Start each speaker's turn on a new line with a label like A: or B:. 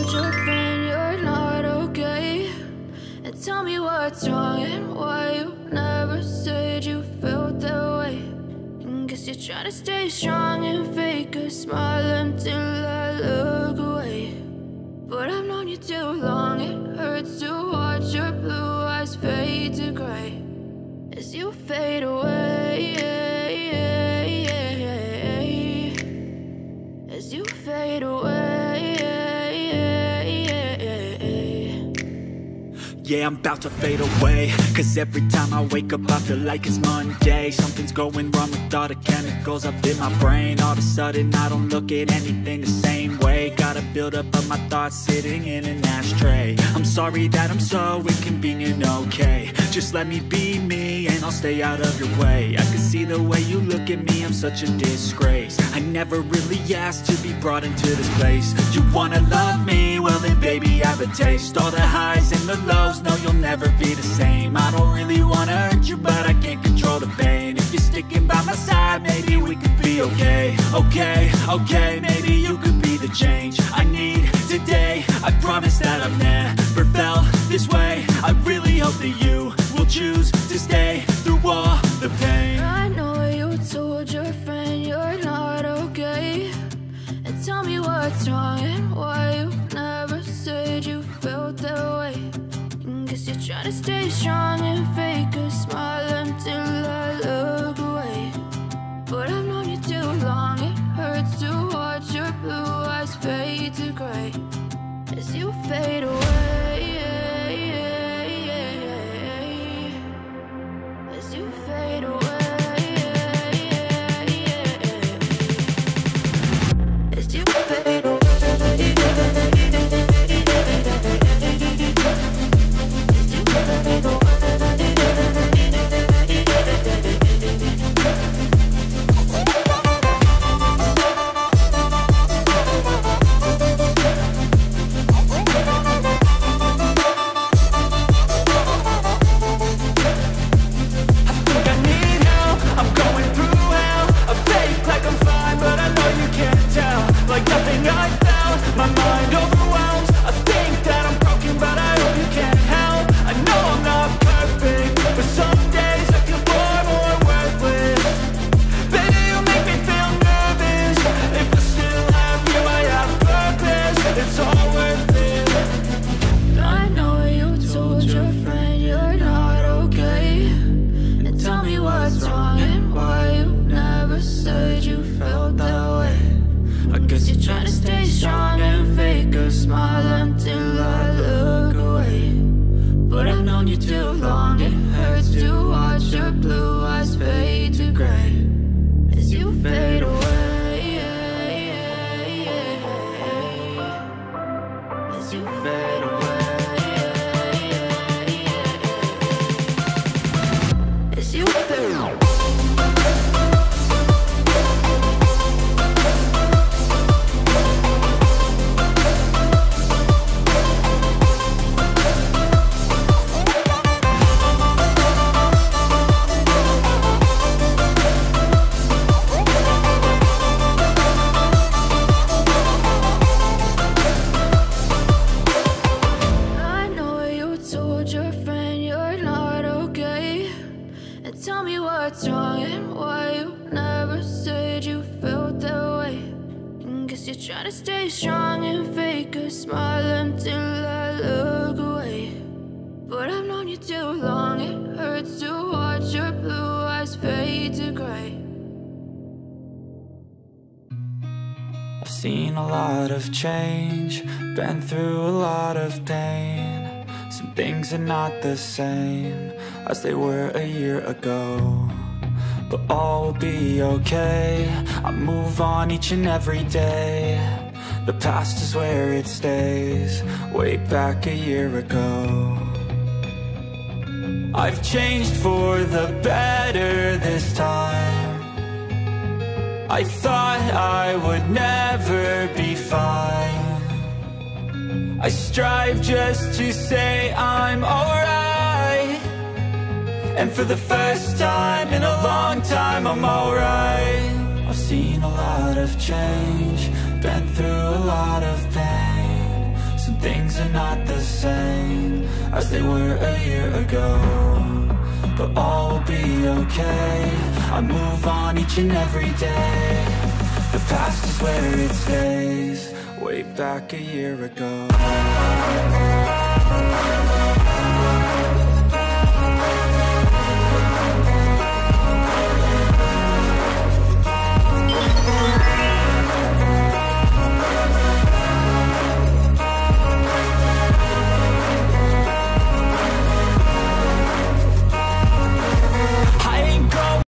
A: told your friend you're not okay? And tell me what's wrong and why you never said you felt that way. And guess you're trying to stay strong and fake a smile until I look away. But I've known you too long, it hurts to watch your blue eyes fade to gray as you fade away, as you fade away.
B: Yeah, I'm about to fade away, cause every time I wake up I feel like it's Monday. Something's going wrong with all the chemicals up in my brain. All of a sudden I don't look at anything the same way. Got a buildup of my thoughts sitting in an ashtray. I'm sorry that I'm so inconvenient, okay? Just let me be me and I'll stay out of your way. I can see the way you look at me, I'm such a disgrace. I never really asked to be brought into this place. You wanna love me? Well then baby I have a taste. All the highs and the lows, no you'll never be the same. I don't really wanna hurt you but I can't control the pain. If you're sticking by my side maybe we could be okay. Okay, maybe you could be the change I need today. I promise that I've never felt this way. I really hope that you will choose to stay through all the pain.
A: I know you told your friend you're not okay. And tell me what's wrong and why you never said you felt that way. And guess you're trying to stay strong and fake a smile until I look away. But I've known you too long, it hurts to watch your blue eyes fade to gray as you fade away, as you fade away, as you fade away.
C: Seen a lot of change, been through a lot of pain. Some things are not the same as they were a year ago, but all will be okay. I move on each and every day. The past is where it stays, way back a year ago. I've changed for the better this time. I thought I would never be fine. I strive just to say I'm alright, and for the first time in a long time I'm alright. I've seen a lot of change, been through a lot of pain. Some things are not the same as they were a year ago, but all will be okay. I move on each and every day. The past is where it stays, way back a year ago.